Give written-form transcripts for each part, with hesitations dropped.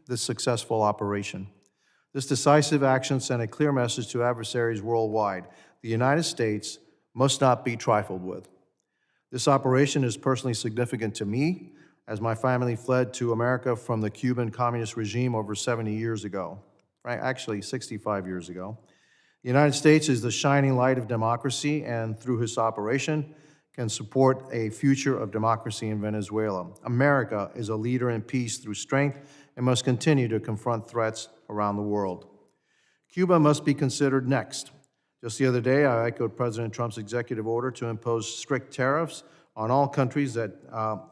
this successful operation. This decisive action sent a clear message to adversaries worldwide. The United States must not be trifled with. This operation is personally significant to me, as my family fled to America from the Cuban communist regime over 70 years ago, actually 65 years ago. The United States is the shining light of democracy, and through this operation can support a future of democracy in Venezuela. America is a leader in peace through strength and must continue to confront threats around the world. Cuba must be considered next. Just the other day, I echoed President Trump's executive order to impose strict tariffs on all countries that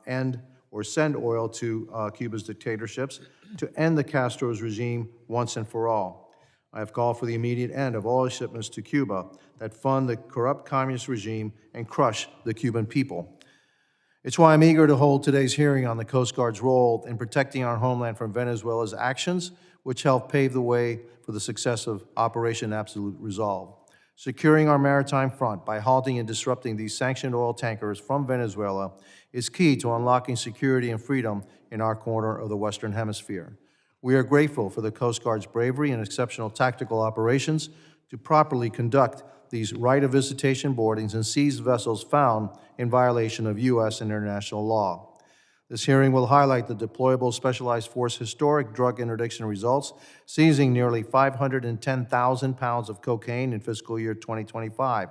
end or send oil to Cuba's dictatorships to end the Castro's regime once and for all. I have called for the immediate end of oil shipments to Cuba that fund the corrupt communist regime and crush the Cuban people. It's why I'm eager to hold today's hearing on the Coast Guard's role in protecting our homeland from Venezuela's actions, which helped pave the way for the success of Operation Absolute Resolve. Securing our maritime front by halting and disrupting these sanctioned oil tankers from Venezuela is key to unlocking security and freedom in our corner of the Western Hemisphere. We are grateful for the Coast Guard's bravery and exceptional tactical operations to properly conduct these right of visitation boardings and seize vessels found in violation of U.S. and international law. This hearing will highlight the Deployable Specialized Force historic drug interdiction results, seizing nearly 510,000 pounds of cocaine in fiscal year 2025.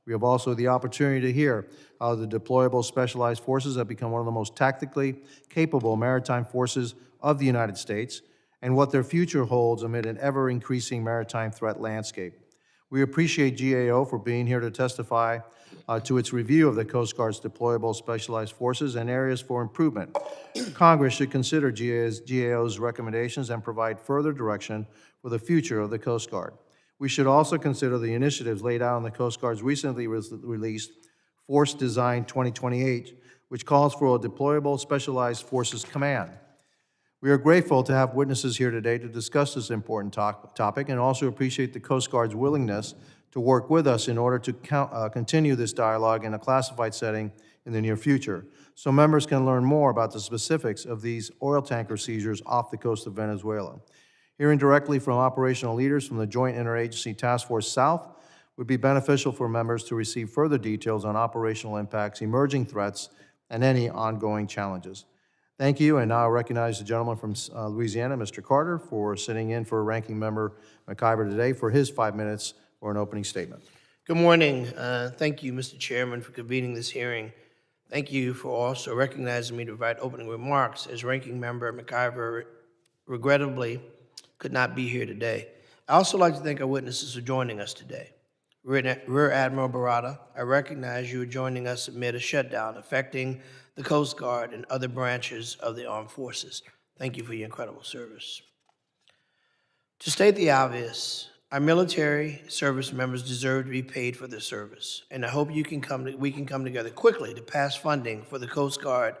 We have also the opportunity to hear how the Deployable Specialized Forces have become one of the most tactically capable maritime forces of the United States and what their future holds amid an ever-increasing maritime threat landscape. We appreciate GAO for being here to testify to its review of the Coast Guard's deployable specialized forces and areas for improvement. Congress should consider GAO's recommendations and provide further direction for the future of the Coast Guard. We should also consider the initiatives laid out in the Coast Guard's recently released Force Design 2028, which calls for a deployable specialized forces command. We are grateful to have witnesses here today to discuss this important topic and also appreciate the Coast Guard's willingness to work with us in order to continue this dialogue in a classified setting in the near future, so members can learn more about the specifics of these oil tanker seizures off the coast of Venezuela. Hearing directly from operational leaders from the Joint Interagency Task Force South would be beneficial for members to receive further details on operational impacts, emerging threats, and any ongoing challenges. Thank you, and now I recognize the gentleman from Louisiana, Mr. Carter, for sitting in for Ranking Member McIver today for his 5 minutes for an opening statement. Good morning. Thank you, Mr. Chairman, for convening this hearing. Thank you for also recognizing me to provide opening remarks, as Ranking Member McIver regrettably could not be here today. I also like to thank our witnesses for joining us today. Rear Admiral Barada, I recognize you are joining us amid a shutdown affecting the Coast Guard and other branches of the armed forces. Thank you for your incredible service. To state the obvious, our military service members deserve to be paid for their service, and I hope we can come together quickly to pass funding for the Coast Guard,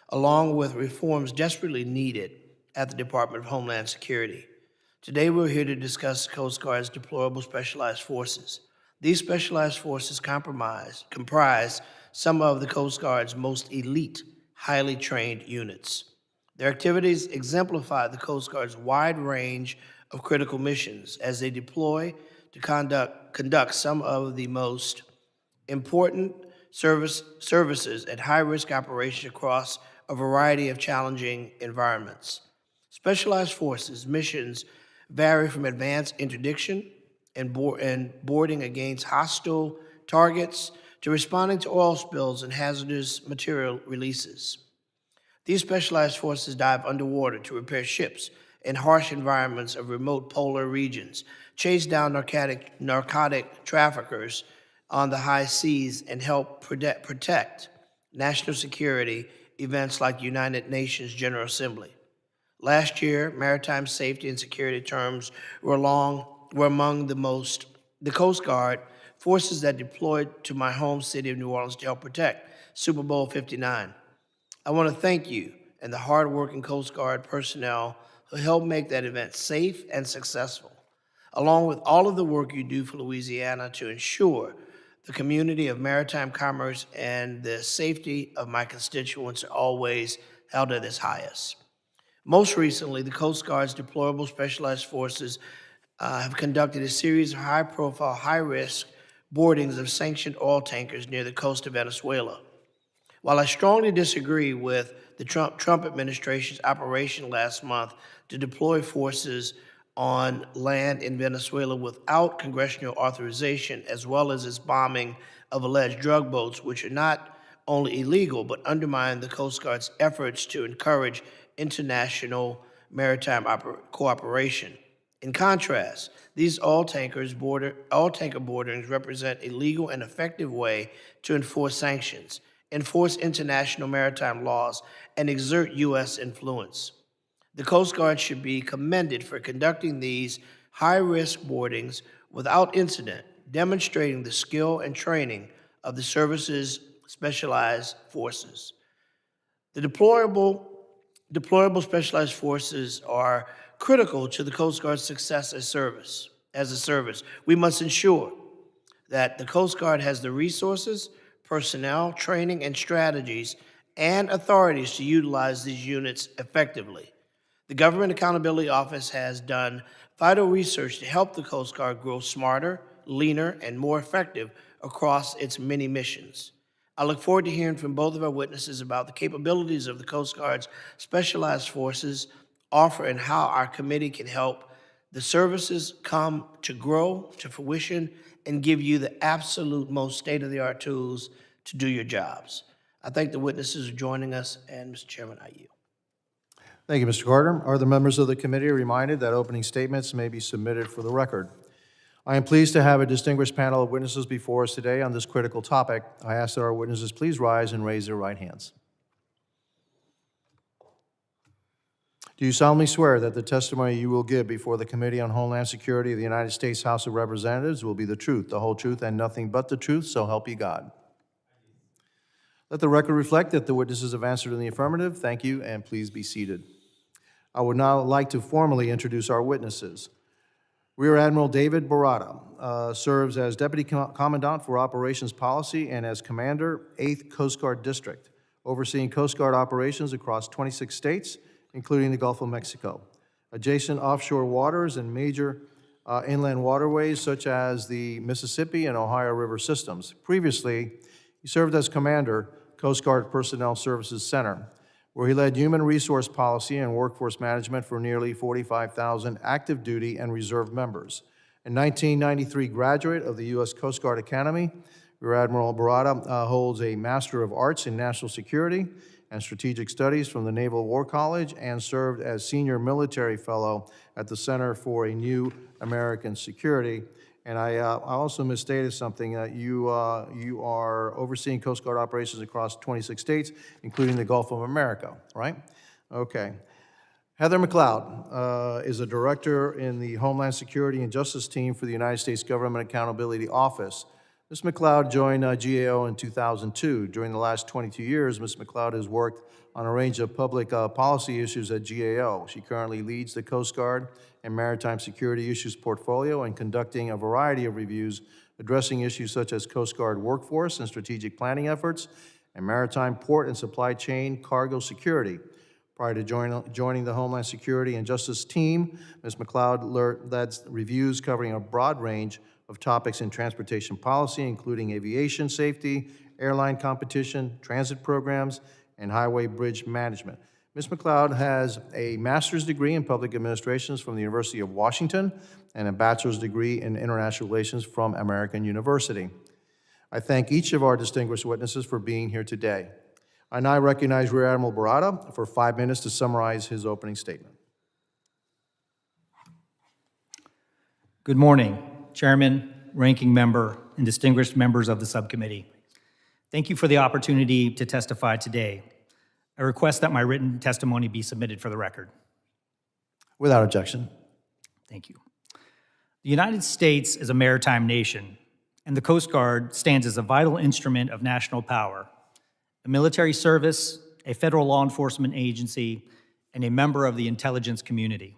along with reforms desperately needed at the Department of Homeland Security. Today, we're here to discuss the Coast Guard's deployable specialized forces. These specialized forces comprise some of the Coast Guard's most elite, highly trained units. Their activities exemplify the Coast Guard's wide range of critical missions as they deploy to conduct some of the most important services at high-risk operations across a variety of challenging environments. Specialized forces missions vary from advanced interdiction and boarding against hostile targets to responding to oil spills and hazardous material releases. These specialized forces dive underwater to repair ships in harsh environments of remote polar regions, chase down narcotic traffickers on the high seas, and help protect national security events like United Nations General Assembly. Last year, maritime safety and security terms were among the Coast Guard forces that deployed to my home city of New Orleans to help protect Super Bowl 59. I want to thank you and the hardworking Coast Guard personnel who helped make that event safe and successful, along with all of the work you do for Louisiana to ensure the community of maritime commerce and the safety of my constituents are always held at its highest. Most recently, the Coast Guard's Deployable Specialized Forces have conducted a series of high-profile, high-risk boardings of sanctioned oil tankers near the coast of Venezuela. While I strongly disagree with the Trump administration's operation last month to deploy forces on land in Venezuela without congressional authorization, as well as its bombing of alleged drug boats, which are not only illegal, but undermine the Coast Guard's efforts to encourage international maritime cooperation. In contrast, these oil tanker boardings represent a legal and effective way to enforce sanctions, enforce international maritime laws, and exert U.S. influence. The Coast Guard should be commended for conducting these high-risk boardings without incident, demonstrating the skill and training of the service's specialized forces. The deployable specialized forces are critical to the Coast Guard's success as a service. We must ensure that the Coast Guard has the resources, personnel, training, and strategies and authorities to utilize these units effectively. The Government Accountability Office has done vital research to help the Coast Guard grow smarter, leaner, and more effective across its many missions. I look forward to hearing from both of our witnesses about the capabilities of the Coast Guard's specialized forces offer and how our committee can help the services come to grow to fruition and give you the absolute most state-of-the-art tools to do your jobs. I thank the witnesses for joining us, and Mr. Chairman, I yield. Thank you, Mr. Carter. Are the members of the committee reminded that opening statements may be submitted for the record? I am pleased to have a distinguished panel of witnesses before us today on this critical topic. I ask that our witnesses please rise and raise their right hands. Do you solemnly swear that the testimony you will give before the Committee on Homeland Security of the United States House of Representatives will be the truth, the whole truth, and nothing but the truth, so help you God? Let the record reflect that the witnesses have answered in the affirmative. Thank you, and please be seated. I would now like to formally introduce our witnesses. Rear Admiral David Barada serves as Deputy Commandant for Operations Policy and as Commander, 8th Coast Guard District, overseeing Coast Guard operations across 26 states, including the Gulf of Mexico, adjacent offshore waters and major inland waterways such as the Mississippi and Ohio River systems. Previously, he served as Commander, Coast Guard Personnel Services Center, where he led human resource policy and workforce management for nearly 45,000 active duty and reserve members. A 1993 graduate of the U.S. Coast Guard Academy, Rear Admiral Barada holds a Master of Arts in National Security and Strategic Studies from the Naval War College and served as Senior Military Fellow at the Center for a New American Security. And I also misstated something. You are overseeing Coast Guard operations across 26 states, including the Gulf of America, right? Okay. Heather McLeod is a director in the Homeland Security and Justice Team for the United States Government Accountability Office. Ms. McLeod joined GAO in 2002. During the last 22 years, Ms. McLeod has worked on a range of public policy issues at GAO. She currently leads the Coast Guard and Maritime Security Issues portfolio and conducting a variety of reviews addressing issues such as Coast Guard workforce and strategic planning efforts and maritime port and supply chain cargo security. Prior to joining the Homeland Security and Justice Team, Ms. McLeod led reviews covering a broad range of topics in transportation policy, including aviation safety, airline competition, transit programs, and highway bridge management. Ms. McLeod has a master's degree in public administrations from the University of Washington and a bachelor's degree in international relations from American University. I thank each of our distinguished witnesses for being here today. I now recognize Rear Admiral Barada for 5 minutes to summarize his opening statement. Good morning, Chairman, Ranking Member, and distinguished members of the subcommittee. Thank you for the opportunity to testify today. I request that my written testimony be submitted for the record. Without objection. Thank you. The United States is a maritime nation, and the Coast Guard stands as a vital instrument of national power, a military service, a federal law enforcement agency, and a member of the intelligence community,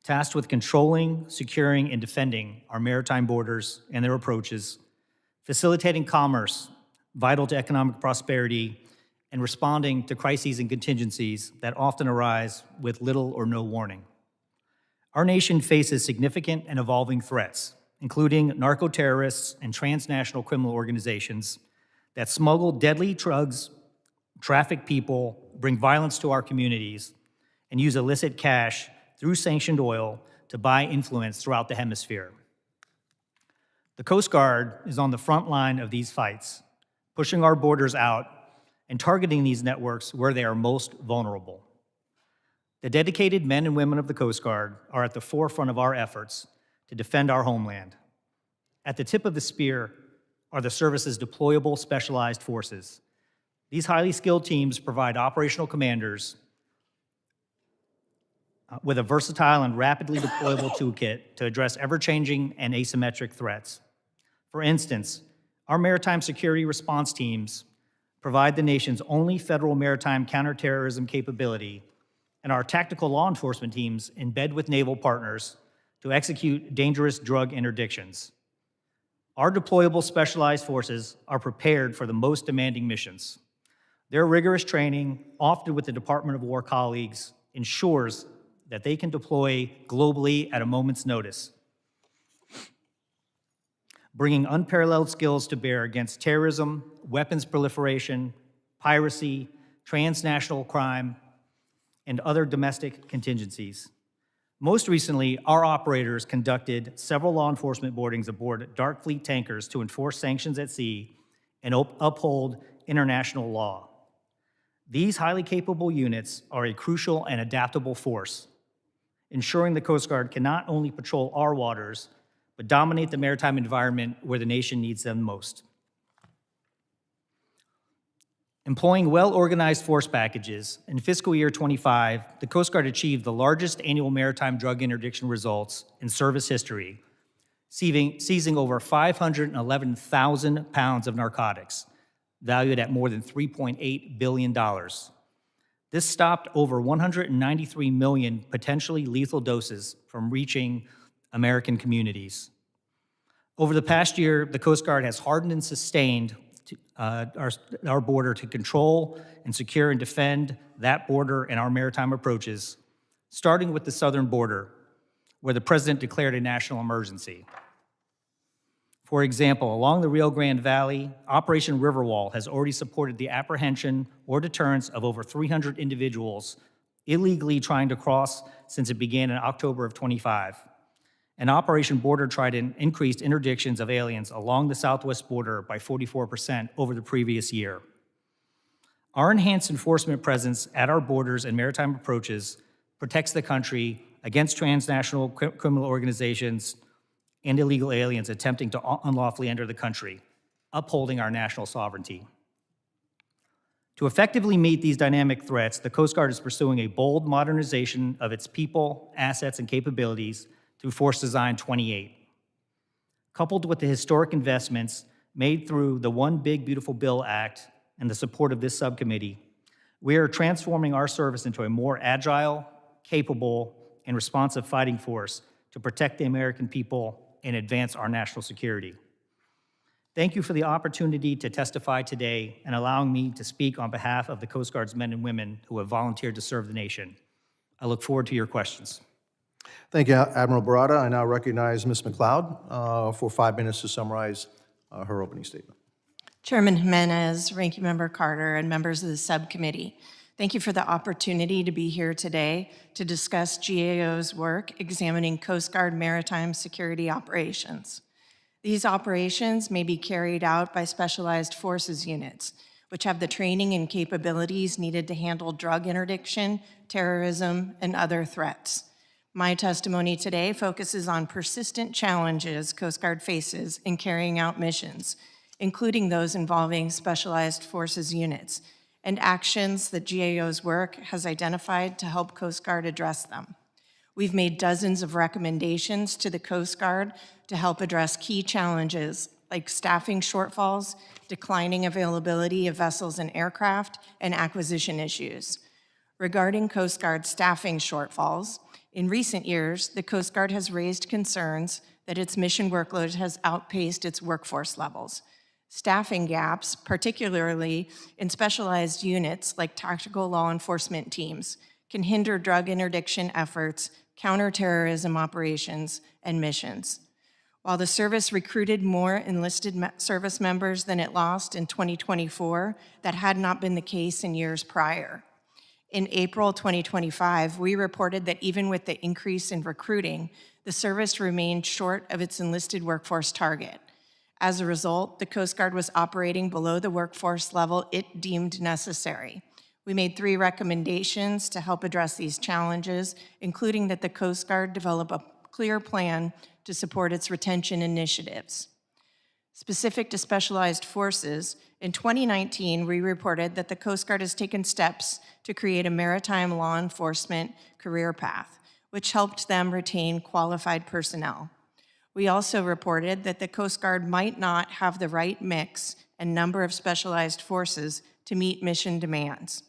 tasked with controlling, securing, and defending our maritime borders and their approaches, facilitating commerce, vital to economic prosperity, and responding to crises and contingencies that often arise with little or no warning. Our nation faces significant and evolving threats, including narcoterrorists and transnational criminal organizations that smuggle deadly drugs, traffic people, bring violence to our communities, and use illicit cash through sanctioned oil to buy influence throughout the hemisphere. The Coast Guard is on the front line of these fights, pushing our borders out and targeting these networks where they are most vulnerable. The dedicated men and women of the Coast Guard are at the forefront of our efforts to defend our homeland. At the tip of the spear are the service's deployable specialized forces. These highly skilled teams provide operational commanders with a versatile and rapidly deployable toolkit to address ever-changing and asymmetric threats. For instance, our maritime security response teams provide the nation's only federal maritime counterterrorism capability, and our tactical law enforcement teams embed with naval partners to execute dangerous drug interdictions. Our deployable specialized forces are prepared for the most demanding missions. Their rigorous training, often with the Department of War colleagues, ensures that they can deploy globally at a moment's notice, bringing unparalleled skills to bear against terrorism, weapons proliferation, piracy, transnational crime, and other domestic contingencies. Most recently, our operators conducted several law enforcement boardings aboard dark fleet tankers to enforce sanctions at sea and uphold international law. These highly capable units are a crucial and adaptable force, ensuring the Coast Guard can not only patrol our waters, but dominate the maritime environment where the nation needs them most. Employing well-organized force packages, in fiscal year 25, the Coast Guard achieved the largest annual maritime drug interdiction results in service history, seizing over 511,000 pounds of narcotics, valued at more than $3.8 billion. This stopped over 193 million potentially lethal doses from reaching American communities. Over the past year, the Coast Guard has hardened and sustained our border to control and secure and defend that border and our maritime approaches, starting with the southern border, where the President declared a national emergency. For example, along the Rio Grande Valley, Operation Riverwall has already supported the apprehension or deterrence of over 300 individuals illegally trying to cross since it began in October of 25. And Operation Border Trident increased interdictions of aliens along the southwest border by 44% over the previous year. Our enhanced enforcement presence at our borders and maritime approaches protects the country against transnational criminal organizations and illegal aliens attempting to unlawfully enter the country, upholding our national sovereignty. To effectively meet these dynamic threats, the Coast Guard is pursuing a bold modernization of its people, assets, and capabilities through Force Design 28. Coupled with the historic investments made through the One Big Beautiful Bill Act and the support of this subcommittee, we are transforming our service into a more agile, capable, and responsive fighting force to protect the American people and advance our national security. Thank you for the opportunity to testify today and allowing me to speak on behalf of the Coast Guard's men and women who have volunteered to serve the nation. I look forward to your questions. Thank you, Admiral Barada. I now recognize Ms. McLeod for 5 minutes to summarize her opening statement. Chairman Jimenez, Ranking Member Carter, and members of the subcommittee, thank you for the opportunity to be here today to discuss GAO's work examining Coast Guard maritime security operations. These operations may be carried out by specialized forces units, which have the training and capabilities needed to handle drug interdiction, terrorism, and other threats. My testimony today focuses on persistent challenges Coast Guard faces in carrying out missions, including those involving specialized forces units, and actions that GAO's work has identified to help Coast Guard address them. We've made dozens of recommendations to the Coast Guard to help address key challenges like staffing shortfalls, declining availability of vessels and aircraft, and acquisition issues. Regarding Coast Guard staffing shortfalls, in recent years, the Coast Guard has raised concerns that its mission workload has outpaced its workforce levels. Staffing gaps, particularly in specialized units like tactical law enforcement teams, can hinder drug interdiction efforts, counterterrorism operations, and missions. While the service recruited more enlisted service members than it lost in 2024, that had not been the case in years prior. In April 2025, we reported that even with the increase in recruiting, the service remained short of its enlisted workforce target. As a result, the Coast Guard was operating below the workforce level it deemed necessary. We made 3 recommendations to help address these challenges, including that the Coast Guard develop a clear plan to support its retention initiatives. Specific to specialized forces, in 2019, we reported that the Coast Guard has taken steps to create a maritime law enforcement career path, which helped them retain qualified personnel. We also reported that the Coast Guard might not have the right mix and number of specialized forces to meet mission demands.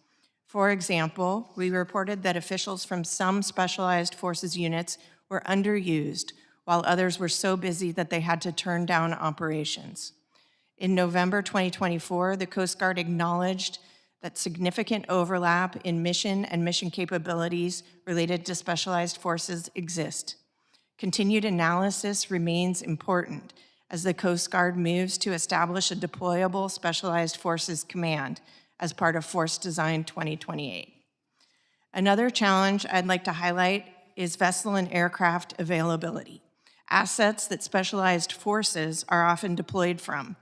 For example, we reported that officials from some specialized forces units were underused, while others were so busy that they had to turn down operations. In November 2024, the Coast Guard acknowledged that significant overlap in mission and mission capabilities related to specialized forces exist. Continued analysis remains important as the Coast Guard moves to establish a deployable specialized forces command as part of Force Design 2028. Another challenge I'd like to highlight is vessel and aircraft availability, assets that specialized forces are often deployed from.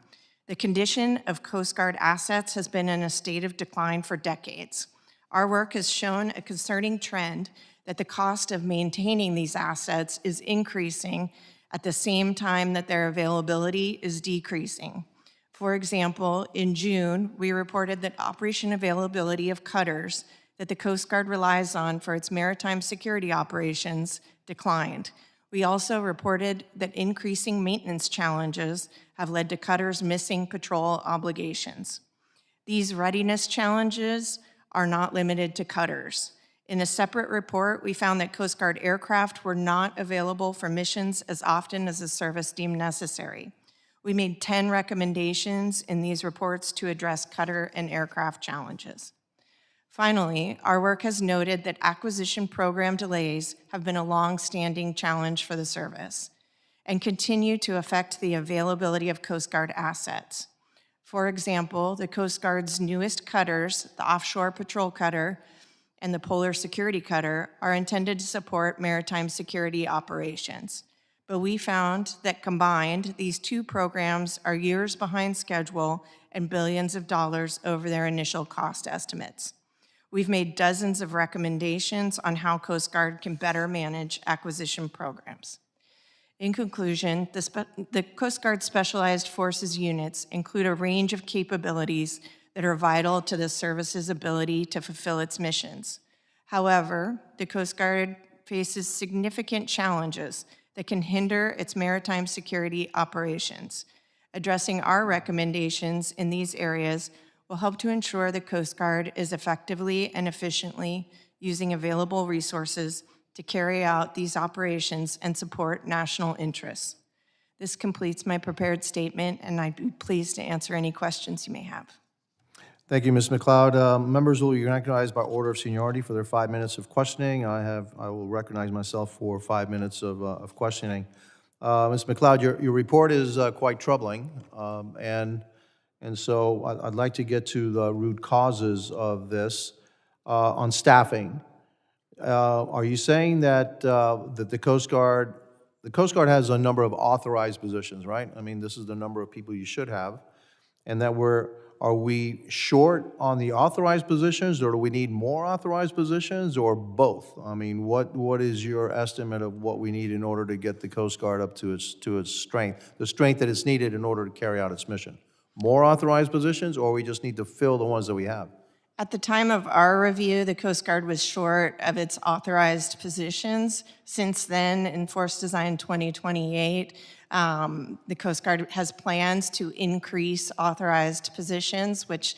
The condition of Coast Guard assets has been in a state of decline for decades. Our work has shown a concerning trend that the cost of maintaining these assets is increasing at the same time that their availability is decreasing. For example, in June, we reported that operation availability of cutters that the Coast Guard relies on for its maritime security operations declined. We also reported that increasing maintenance challenges have led to cutters missing patrol obligations. These readiness challenges are not limited to cutters. In a separate report, we found that Coast Guard aircraft were not available for missions as often as the service deemed necessary. We made 10 recommendations in these reports to address cutter and aircraft challenges. Finally, our work has noted that acquisition program delays have been a long-standing challenge for the service and continue to affect the availability of Coast Guard assets. For example, the Coast Guard's newest cutters, the Offshore Patrol Cutter and the Polar Security Cutter, are intended to support maritime security operations. But we found that combined, these 2 programs are years behind schedule and billions of dollars over their initial cost estimates. We've made dozens of recommendations on how Coast Guard can better manage acquisition programs. In conclusion, the Coast Guard Specialized Forces units include a range of capabilities that are vital to the service's ability to fulfill its missions. However, the Coast Guard faces significant challenges that can hinder its maritime security operations. Addressing our recommendations in these areas will help to ensure the Coast Guard is effectively and efficiently using available resources to carry out these operations and support national interests. This completes my prepared statement, and I'd be pleased to answer any questions you may have. Thank you, Ms. McLeod. Members will be recognized by order of seniority for their 5 minutes of questioning. I will recognize myself for 5 minutes of questioning. Ms. McLeod, your report is quite troubling, and so I'd like to get to the root causes of this. On staffing, are you saying that the Coast Guard has a number of authorized positions, right? I mean, this is the number of people you should have, and that are we short on the authorized positions, or do we need more authorized positions, or both? I mean, what is your estimate of what we need in order to get the Coast Guard up to its strength, the strength that is needed in order to carry out its mission? More authorized positions, or we just need to fill the ones that we have? At the time of our review, the Coast Guard was short of its authorized positions. Since then, in Force Design 2028, the Coast Guard has plans to increase authorized positions, which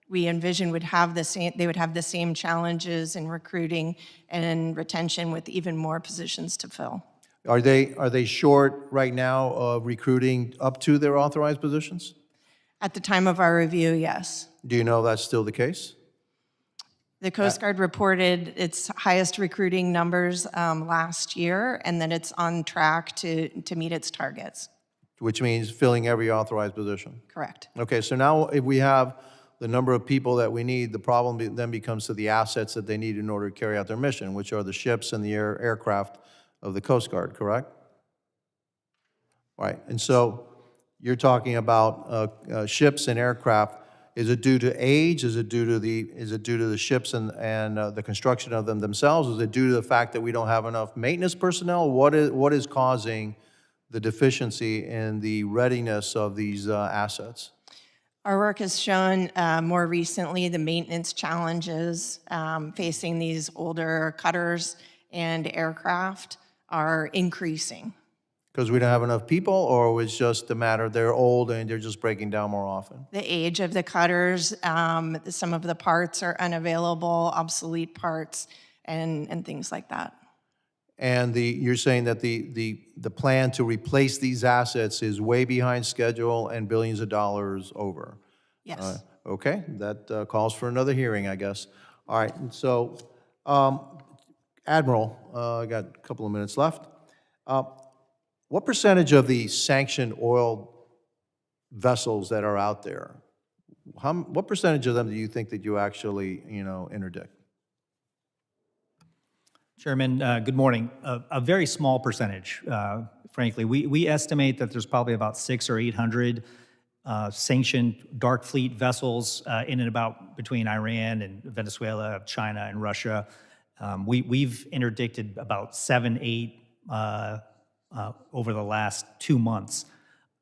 we envision would have the same challenges in recruiting and retention with even more positions to fill. Are they short right now of recruiting up to their authorized positions? At the time of our review, yes. Do you know that's still the case? The Coast Guard reported its highest recruiting numbers last year, and that it's on track to meet its targets. Which means filling every authorized position. Correct. Okay, so now if we have the number of people that we need, the problem then becomes to the assets that they need in order to carry out their mission, which are the ships and the aircraft of the Coast Guard, correct? Right, and so you're talking about ships and aircraft. Is it due to age? Is it due to the ships and the construction of them themselves? Is it due to the fact that we don't have enough maintenance personnel? What is causing the deficiency in the readiness of these assets? Our work has shown more recently the maintenance challenges facing these older cutters and aircraft are increasing. Because we don't have enough people, or it's just a matter they're old and they're just breaking down more often? The age of the cutters, some of the parts are unavailable, obsolete parts, and things like that. And you're saying that the plan to replace these assets is way behind schedule and billions of dollars over? Yes. Okay, that calls for another hearing, I guess. All right, and so, Admiral, I got a couple of minutes left. What percentage of the sanctioned oil vessels that are out there, what percentage of them do you think that you actually, interdict? Chairman, good morning. A very small percentage, frankly. We estimate that there's probably about 600 or 800 sanctioned dark fleet vessels in and about between Iran and Venezuela, China and Russia. We've interdicted about 7, 8 over the last 2 months.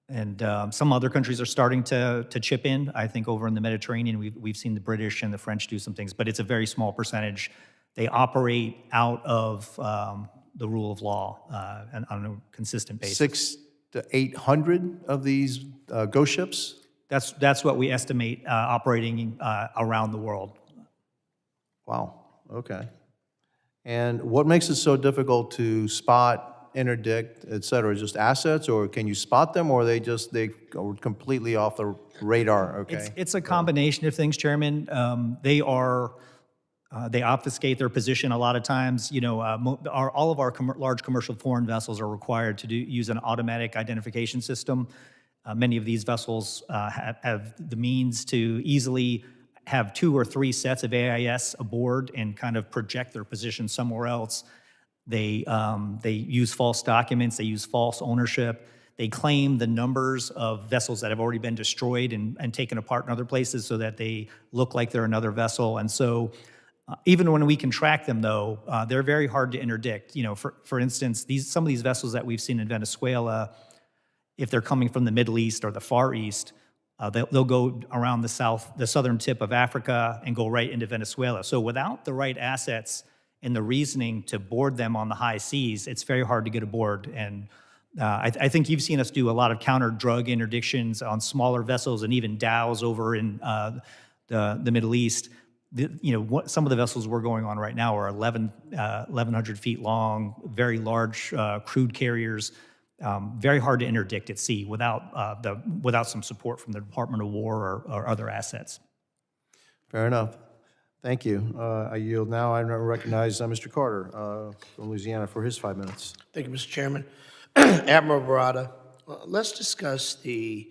And some other countries are starting to chip in. I think over in the Mediterranean, we've seen the British and the French do some things, but it's a very small percentage. They operate out of the rule of law and on a consistent basis. 600 to 800 of these ghost ships? That's what we estimate operating around the world. Wow, okay. And what makes it so difficult to spot, interdict, et cetera? Just assets, or can you spot them, or they go completely off the radar, okay? It's a combination of things, Chairman. They obfuscate their position a lot of times. All of our large commercial foreign vessels are required to use an automatic identification system. Many of these vessels have the means to easily have 2 or 3 sets of AIS aboard and kind of project their position somewhere else. They use false documents. They use false ownership. They claim the numbers of vessels that have already been destroyed and taken apart in other places so that they look like they're another vessel. And so even when we can track them, though, they're very hard to interdict. For instance, some of these vessels that we've seen in Venezuela, if they're coming from the Middle East or the Far East, they'll go around the southern tip of Africa and go right into Venezuela. So without the right assets and the reasoning to board them on the high seas, it's very hard to get aboard. And I think you've seen us do a lot of counter-drug interdictions on smaller vessels and even dhows over in the Middle East. Some of the vessels we're going on right now are 1,100 feet long, very large crude carriers, very hard to interdict at sea without some support from the Department of War or other assets. Fair enough. Thank you. I yield now. I recognize Mr. Carter from Louisiana for his 5 minutes. Thank you, Mr. Chairman. Admiral Barada, let's discuss the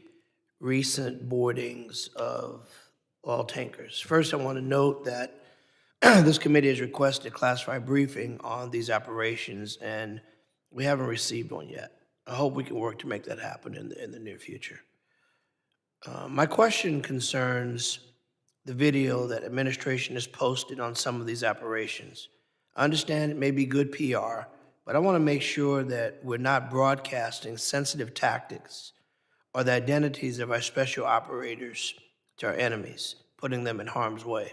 recent boardings of oil tankers. First, I want to note that this committee has requested a classified briefing on these operations, and we haven't received one yet. I hope we can work to make that happen in the near future. My question concerns the video that administration has posted on some of these operations. I understand it may be good PR, but I want to make sure that we're not broadcasting sensitive tactics or the identities of our special operators to our enemies, putting them in harm's way.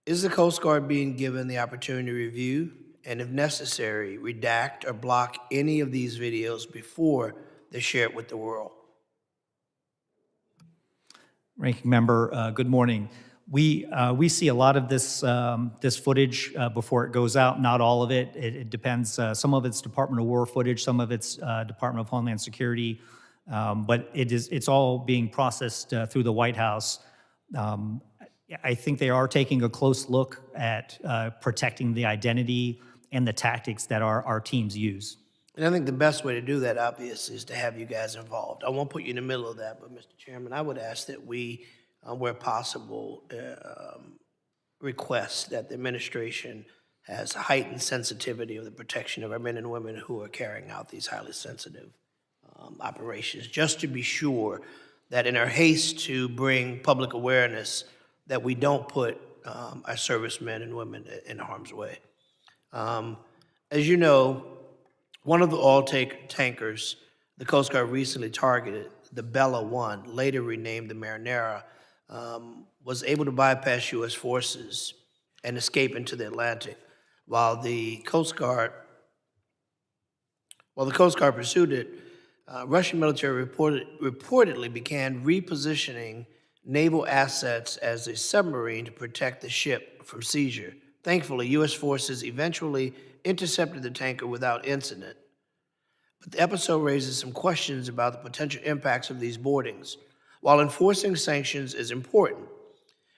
Is the Coast Guard being given the opportunity to review and, if necessary, redact or block any of these videos before they're shared with the world? Ranking Member, good morning. We see a lot of this footage before it goes out. Not all of it. It depends. Some of it's Department of War footage. Some of it's Department of Homeland Security. But it's all being processed through the White House. I think they are taking a close look at protecting the identity and the tactics that our teams use. And I think the best way to do that, obviously, is to have you guys involved. I won't put you in the middle of that, but Mr. Chairman, I would ask that we, where possible, request that the administration has heightened sensitivity of the protection of our men and women who are carrying out these highly sensitive operations, just to be sure that in our haste to bring public awareness, that we don't put our servicemen and women in harm's way. As you know, one of the oil tankers the Coast Guard recently targeted, the Bella One, later renamed the Marinara, was able to bypass U.S. forces and escape into the Atlantic, while the Coast Guard pursued it. Russian military reportedly began repositioning naval assets as a submarine to protect the ship from seizure. Thankfully, U.S. forces eventually intercepted the tanker without incident. But the episode raises some questions about the potential impacts of these boardings. While enforcing sanctions is important,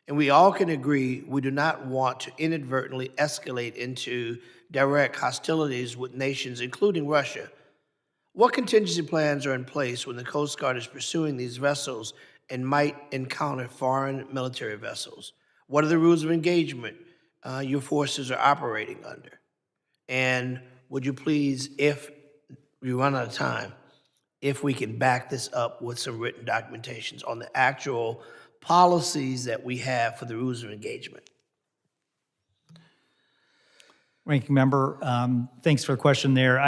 and we all can agree we do not want to inadvertently escalate into direct hostilities with nations, including Russia, what contingency plans are in place when the Coast Guard is pursuing these vessels and might encounter foreign military vessels? What are the rules of engagement your forces are operating under? And would you please, if we run out of time, if we can back this up with some written documentations on the actual policies that we have for the rules of engagement? Ranking Member, thanks for the question there.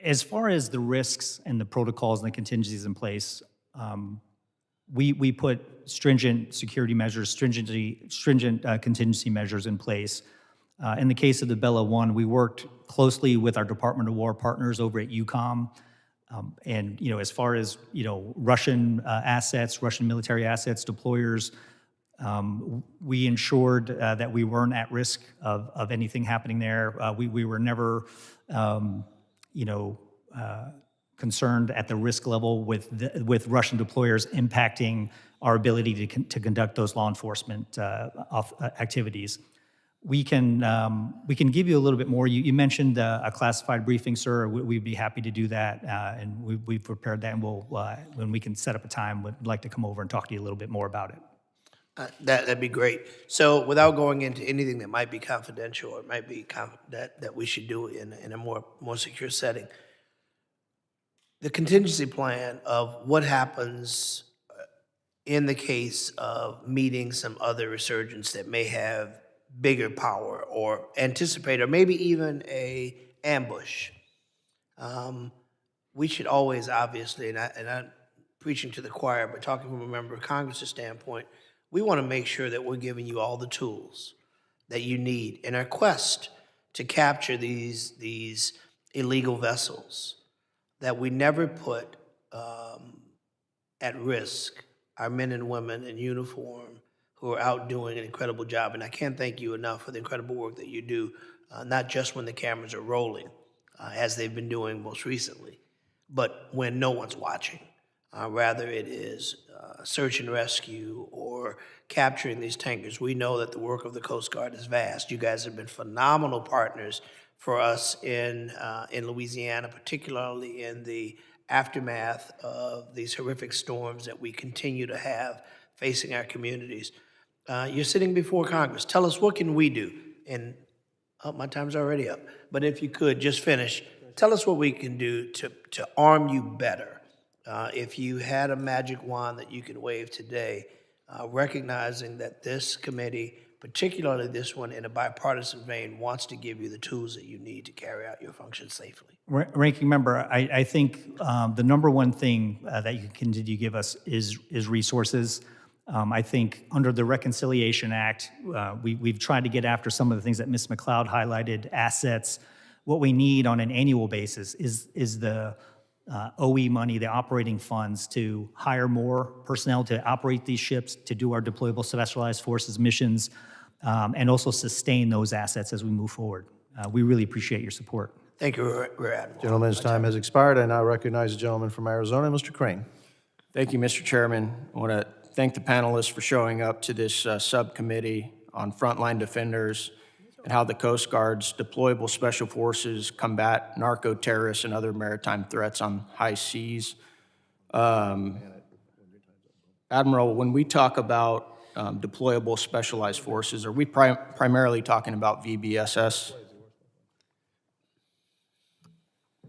As far as the risks and the protocols and the contingencies in place, we put stringent security measures, stringent contingency measures in place. In the case of the Bella One, we worked closely with our Department of War partners over at UCOM. And as far as Russian assets, Russian military assets, deployers, we ensured that we weren't at risk of anything happening there. We were never, concerned at the risk level with Russian deployers impacting our ability to conduct those law enforcement activities. We can give you a little bit more. You mentioned a classified briefing, sir. We'd be happy to do that, and we've prepared that, and we'll when we can set up a time, we'd like to come over and talk to you a little bit more about it. That'd be great. So without going into anything that might be confidential or might be that we should do in a more secure setting, the contingency plan of what happens in the case of meeting some other resurgence that may have bigger power or anticipate or maybe even a ambush. We should always, obviously, and I'm preaching to the choir, but talking from a member of Congress's standpoint, we want to make sure that we're giving you all the tools that you need in our quest to capture these illegal vessels, that we never put at risk our men and women in uniform who are out doing an incredible job. And I can't thank you enough for the incredible work that you do, not just when the cameras are rolling, as they've been doing most recently, but when no one's watching. Rather it is search and rescue or capturing these tankers. We know that the work of the Coast Guard is vast. You guys have been phenomenal partners for us in Louisiana, particularly in the aftermath of these horrific storms that we continue to have facing our communities. You're sitting before Congress. Tell us, what can we do? And my time's already up, but if you could just finish, tell us what we can do to arm you better. If you had a magic wand that you could wave today, recognizing that this committee, particularly this one in a bipartisan vein, wants to give you the tools that you need to carry out your function safely. Ranking Member, I think the number one thing that you can continue to give us is resources. I think under the Reconciliation Act, we've tried to get after some of the things that Ms. McLeod highlighted, assets. What we need on an annual basis is the OE money, the operating funds, to hire more personnel to operate these ships, to do our deployable specialized forces missions, and also sustain those assets as we move forward. We really appreciate your support. Thank you, Rear Admiral. Gentleman's time has expired. I now recognize the gentleman from Arizona, Mr. Crane. Thank you, Mr. Chairman. I want to thank the panelists for showing up to this subcommittee on frontline defenders and how the Coast Guard's deployable special forces combat narco-terrorists and other maritime threats on high seas. Admiral, when we talk about deployable specialized forces, are we primarily talking about VBSS?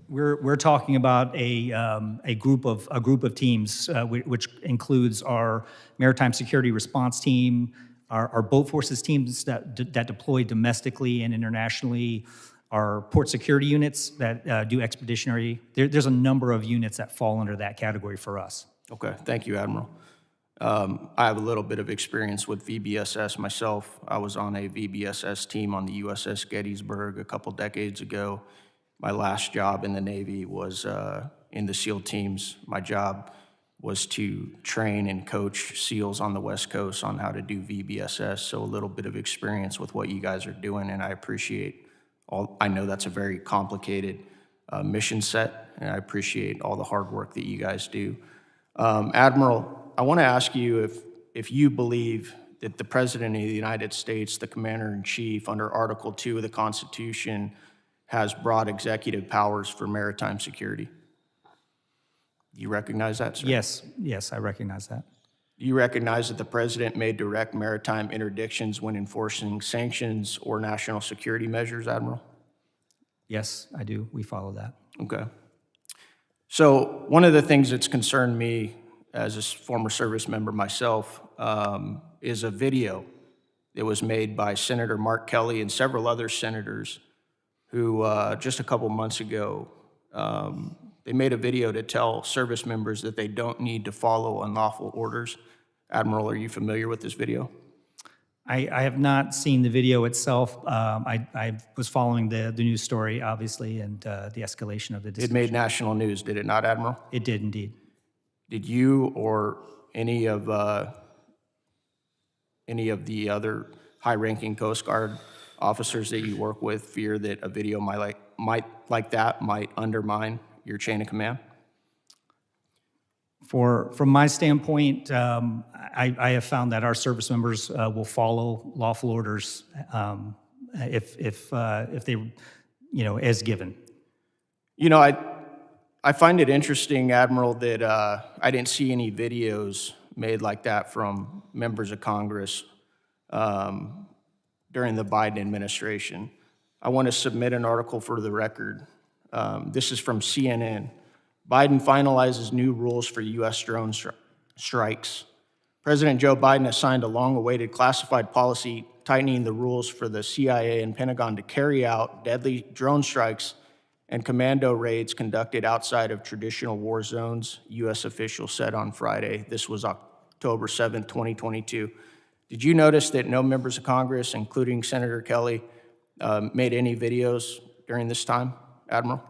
We're talking about a group of teams, which includes our maritime security response team, our boat forces teams that deploy domestically and internationally, our port security units that do expeditionary. There's a number of units that fall under that category for us. Okay, thank you, Admiral. I have a little bit of experience with VBSS myself. I was on a VBSS team on the USS Gettysburg a couple decades ago. My last job in the Navy was in the SEAL teams. My job was to train and coach SEALs on the West Coast on how to do VBSS, so a little bit of experience with what you guys are doing, and I appreciate I know that's a very complicated mission set, and I appreciate all the hard work that you guys do. Admiral, I want to ask you if you believe that the President of the United States, the Commander-in-Chief, under Article 2 of the Constitution, has broad executive powers for maritime security. Do you recognize that, sir? Yes, I recognize that. Do you recognize that the President may direct maritime interdictions when enforcing sanctions or national security measures, Admiral? Yes, I do. We follow that. Okay. So one of the things that's concerned me as a former service member myself is a video that was made by Senator Mark Kelly and several other senators who just a couple months ago, they made a video to tell service members that they don't need to follow unlawful orders. Admiral, are you familiar with this video? I have not seen the video itself. I was following the news story, obviously, and the escalation of the It dispute. made national news, did it not, Admiral? It did indeed. Did you or any of the other high-ranking Coast Guard officers that you work with fear that a video like that might undermine your chain of command? From my standpoint, I have found that our service members will follow lawful orders if they, as given. I find it interesting, Admiral, that I didn't see any videos made like that from members of Congress during the Biden administration. I want to submit an article for the record. This is from CNN. Biden finalizes new rules for U.S. drone strikes. President Joe Biden has signed a long-awaited classified policy tightening the rules for the CIA and Pentagon to carry out deadly drone strikes and commando raids conducted outside of traditional war zones, U.S. officials said on Friday. This was October 7th, 2022. Did you notice that no members of Congress, including Senator Kelly, made any videos during this time, Admiral?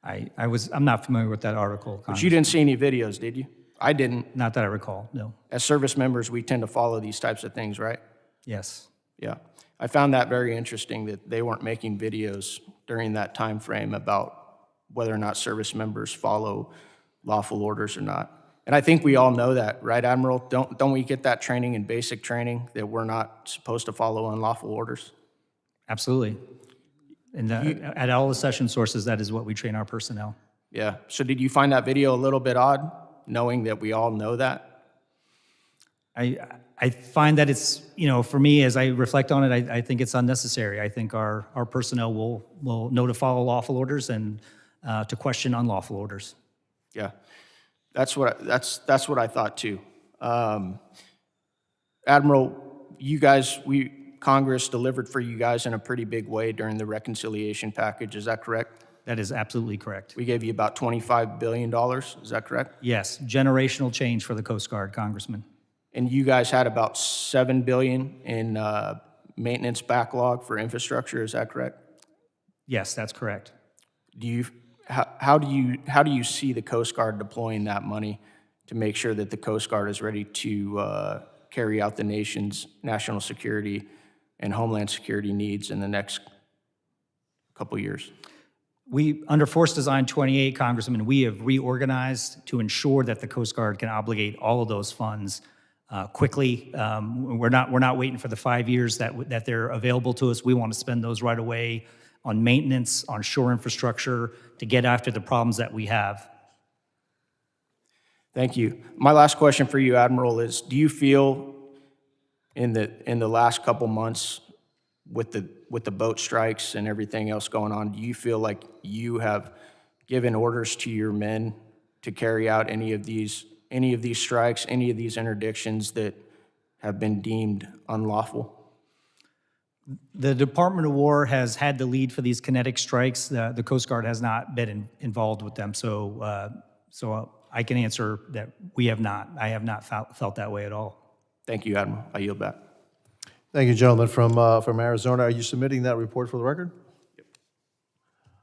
I'm not familiar with that article. But you didn't see any videos, did you? I didn't. Not that I recall, no. As service members, we tend to follow these types of things, right? Yes. Yeah. I found that very interesting that they weren't making videos during that time frame about whether or not service members follow lawful orders or not. And I think we all know that, right, Admiral? Don't we get that training in basic training that we're not supposed to follow unlawful orders? Absolutely. And at all the session sources, that is what we train our personnel. Yeah. So did you find that video a little bit odd, knowing that we all know that? I find that it's, for me, as I reflect on it, I think it's unnecessary. I think our personnel will know to follow lawful orders and to question unlawful orders. Yeah. That's what I thought too. Admiral, Congress delivered for you guys in a pretty big way during the reconciliation package. Is that correct? That is absolutely correct. We gave you about $25 billion. Is that correct? Yes, generational change for the Coast Guard, Congressman. And you guys had about $7 billion in maintenance backlog for infrastructure. Is that correct? Yes, that's correct. how do you see the Coast Guard deploying that money to make sure that the Coast Guard is ready to carry out the nation's national security and homeland security needs in the next couple years? Under Force Design 28, Congressman, we have reorganized to ensure that the Coast Guard can obligate all of those funds quickly. We're not waiting for the 5 years that they're available to us. We want to spend those right away on maintenance, on shore infrastructure, to get after the problems that we have. Thank you. My last question for you, Admiral, is do you feel in the last couple months with the boat strikes and everything else going on, do you feel like you have given orders to your men to carry out any of these strikes, any of these interdictions that have been deemed unlawful? The Department of War has had the lead for these kinetic strikes. The Coast Guard has not been involved with them, so I can answer that we have not. I have not felt that way at all. Thank you, Admiral. I yield back. Thank you, gentlemen from Arizona. Are you submitting that report for the record? Yep.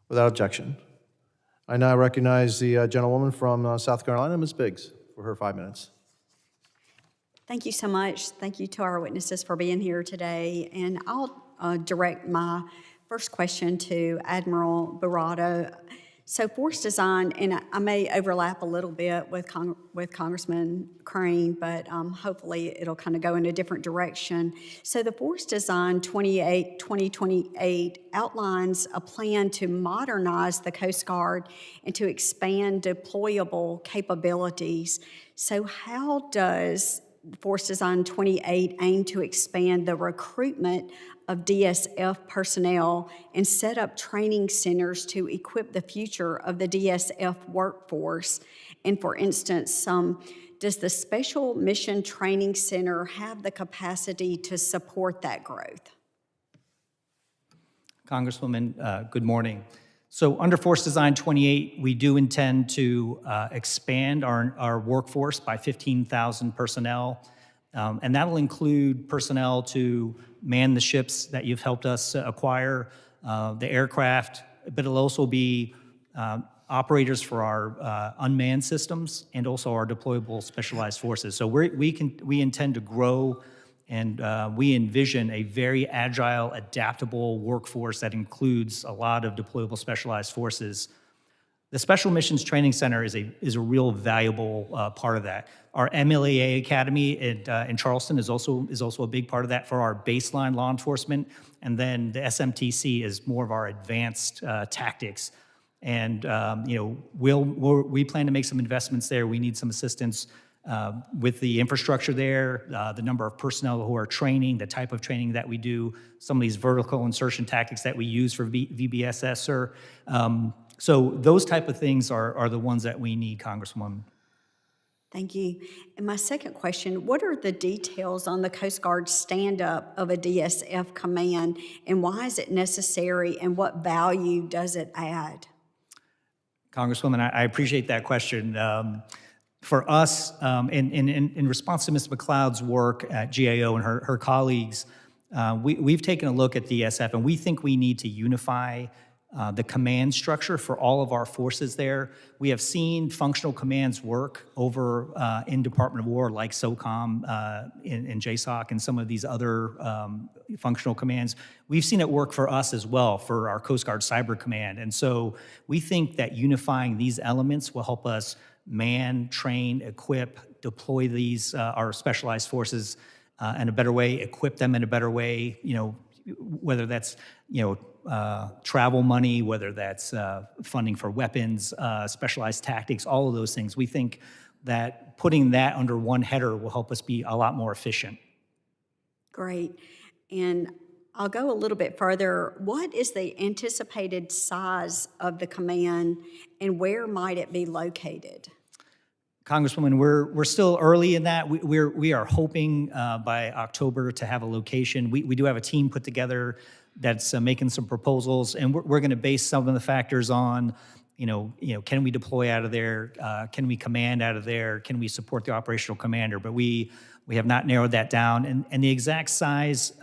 Without objection. I now recognize the gentlewoman from South Carolina, Ms. Biggs, for her 5 minutes. Thank you so much. Thank you to our witnesses for being here today. And I'll direct my first question to Admiral Barrato. So force design, and I may overlap a little bit with Congressman Crane, but hopefully it'll kind of go in a different direction. So the Force Design 2028 outlines a plan to modernize the Coast Guard and to expand deployable capabilities. So how does Force Design 28 aim to expand the recruitment of DSF personnel and set up training centers to equip the future of the DSF workforce? And for instance, does the Special Mission Training Center have the capacity to support that growth? Congresswoman, good morning. So under Force Design 28, we do intend to expand our workforce by 15,000 personnel, and that'll include personnel to man the ships that you've helped us acquire, the aircraft, but it'll also be operators for our unmanned systems and also our deployable specialized forces. So we intend to grow, and we envision a very agile, adaptable workforce that includes a lot of deployable specialized forces. The Special Missions Training Center is a real valuable part of that. Our MLAA Academy in Charleston is also a big part of that for our baseline law enforcement, and then the SMTC is more of our advanced tactics. And we plan to make some investments there. We need some assistance with the infrastructure there, the number of personnel who are training, the type of training that we do, some of these vertical insertion tactics that we use for VBSS, sir. So those type of things are the ones that we need, Congresswoman. Thank you. And my second question, what are the details on the Coast Guard stand-up of a DSF command, and why is it necessary, and what value does it add? Congresswoman, I appreciate that question. For us, in response to Ms. McLeod's work at GAO and her colleagues, we've taken a look at DSF, and we think we need to unify the command structure for all of our forces there. We have seen functional commands work over in Department of War, like SOCOM and JSOC and some of these other functional commands. We've seen it work for us as well, for our Coast Guard Cyber Command. And so we think that unifying these elements will help us man, train, equip, deploy these, our specialized forces in a better way, equip them in a better way, whether that's, travel money, whether that's funding for weapons, specialized tactics, all of those things. We think that putting that under one header will help us be a lot more efficient. Great. And I'll go a little bit further. What is the anticipated size of the command, and where might it be located? Congresswoman, we're still early in that. We are hoping by October to have a location. We do have a team put together that's making some proposals, and we're going to base some of the factors on, can we deploy out of there? Can we command out of there? Can we support the operational commander? But we have not narrowed that down, and the exact size.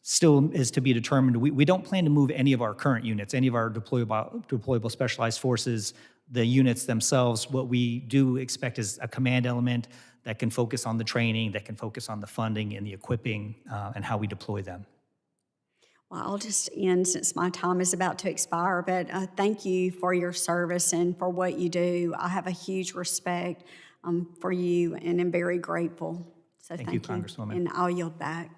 still is to be determined. We don't plan to move any of our current units, any of our deployable specialized forces, the units themselves. What we do expect is a command element that can focus on the training, that can focus on the funding and the equipping, and how we deploy them. Well, I'll just end since my time is about to expire, but thank you for your service and for what you do. I have a huge respect for you and am very grateful. So Thank you, Congresswoman. And I'll yield back.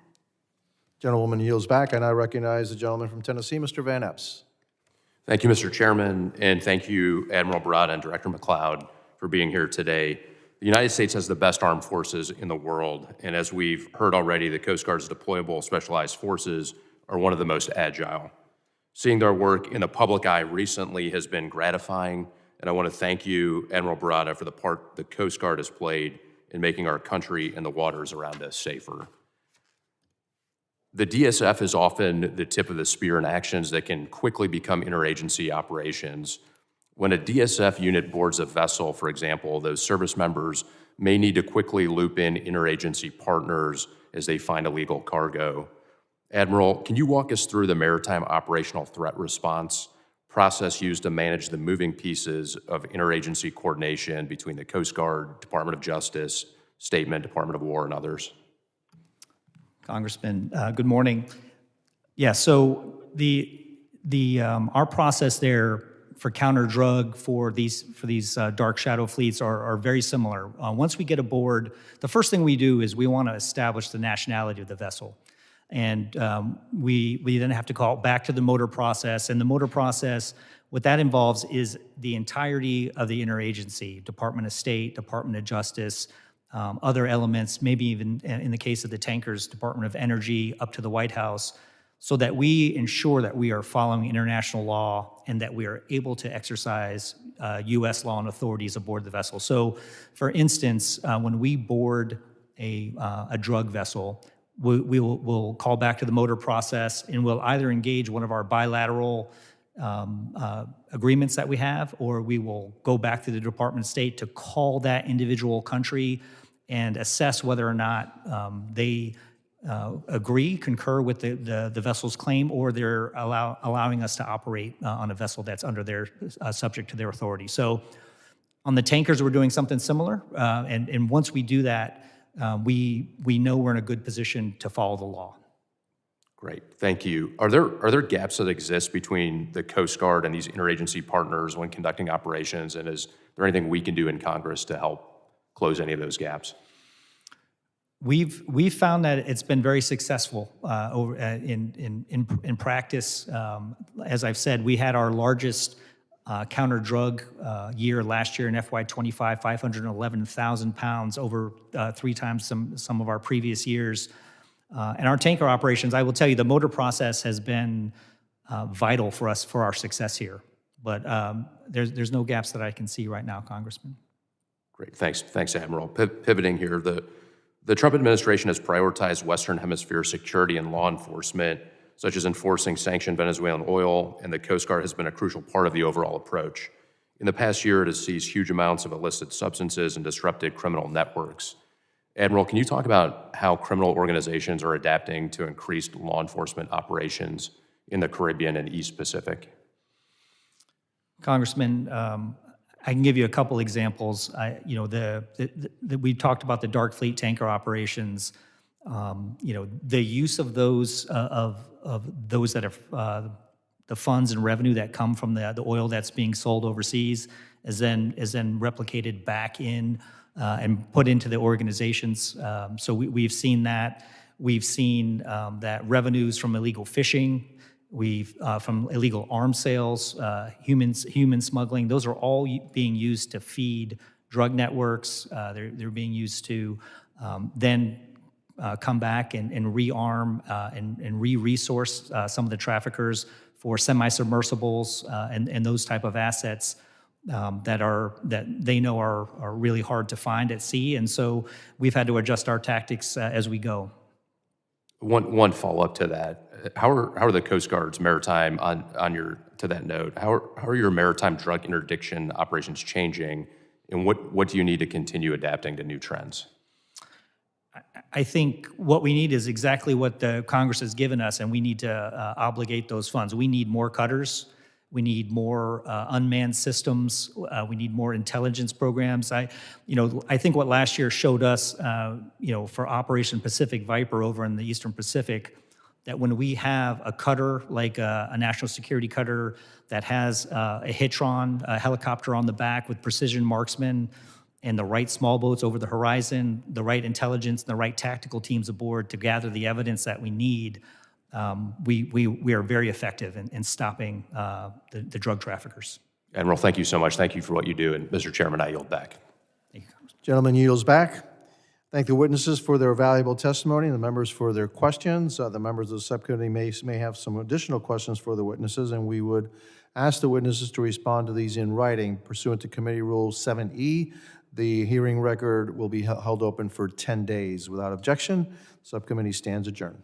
Gentlewoman yields back, and I recognize the gentleman from Tennessee, Mr. Van Epps. Thank you, Mr. Chairman, and thank you, Admiral Barada and Director McLeod, for being here today. The United States has the best armed forces in the world, and as we've heard already, the Coast Guard's deployable specialized forces are one of the most agile. Seeing their work in the public eye recently has been gratifying, and I want to thank you, Admiral Barada, for the part the Coast Guard has played in making our country and the waters around us safer. The DSF is often the tip of the spear in actions that can quickly become interagency operations. When a DSF unit boards a vessel, for example, those service members may need to quickly loop in interagency partners as they find illegal cargo. Admiral, can you walk us through the maritime operational threat response process used to manage the moving pieces of interagency coordination between the Coast Guard, Department of Justice, Statement, Department of War, and others? Congressman, good morning. Yeah, so our process there for counter drug for these dark shadow fleets are very similar. Once we get aboard, the first thing we do is we want to establish the nationality of the vessel. And we then have to call back to the motor process. And the motor process, what that involves is the entirety of the interagency, Department of State, Department of Justice, other elements, maybe even in the case of the tankers, Department of Energy, up to the White House, so that we ensure that we are following international law and that we are able to exercise U.S. law and authorities aboard the vessel. So, for instance, when we board a drug vessel, we'll call back to the motor process, and we'll either engage one of our bilateral agreements that we have, or we will go back to the Department of State to call that individual country and assess whether or not they concur with the vessel's claim, or they're allowing us to operate on a vessel that's under their subject to their authority. So on the tankers, we're doing something similar, and once we do that, we know we're in a good position to follow the law. Great, thank you. Are there gaps that exist between the Coast Guard and these interagency partners when conducting operations, and is there anything we can do in Congress to help close any of those gaps? We've found that it's been very successful in practice. As I've said, we had our largest counter drug year last year in FY25, 511,000 pounds, over 3 times some of our previous years. And our tanker operations, I will tell you, the motor process has been vital for us for our success here. But there's no gaps that I can see right now, Congressman. Great, thanks, Admiral. Pivoting here, the Trump administration has prioritized Western Hemisphere security and law enforcement, such as enforcing sanctioned Venezuelan oil, and the Coast Guard has been a crucial part of the overall approach. In the past year, it has seized huge amounts of illicit substances and disrupted criminal networks. Admiral, can you talk about how criminal organizations are adapting to increased law enforcement operations in the Caribbean and East Pacific? Congressman, I can give you a couple examples. We talked about the dark fleet tanker operations. The use of those those that are the funds and revenue that come from the oil that's being sold overseas is then replicated back in and put into the organizations. So we've seen that. We've seen that revenues from illegal fishing, from illegal arms sales, human smuggling, those are all being used to feed drug networks. They're being used to then come back and rearm and re-resource some of the traffickers for semi-submersibles and those type of assets that they know are really hard to find at sea. And so we've had to adjust our tactics as we go. One follow-up to that. How are the Coast Guard's maritime to that note? How are your maritime drug interdiction operations changing, and what do you need to continue adapting to new trends? I think what we need is exactly what the Congress has given us, and we need to obligate those funds. We need more cutters. We need more unmanned systems. We need more intelligence programs. I think what last year showed us, for Operation Pacific Viper over in the Eastern Pacific, that when we have a cutter like a national security cutter that has a Hitron, a helicopter on the back with precision marksmen, and the right small boats over the horizon, the right intelligence, and the right tactical teams aboard to gather the evidence that we need, we are very effective in stopping the drug traffickers. Admiral, thank you so much. Thank you for what you do. And Mr. Chairman, I yield back. Thank you, Congressman. Gentleman yields back. Thank the witnesses for their valuable testimony, and the members for their questions. The members of the subcommittee may have some additional questions for the witnesses, and we would ask the witnesses to respond to these in writing pursuant to Committee Rule 7E. The hearing record will be held open for 10 days. Without objection, subcommittee stands adjourned.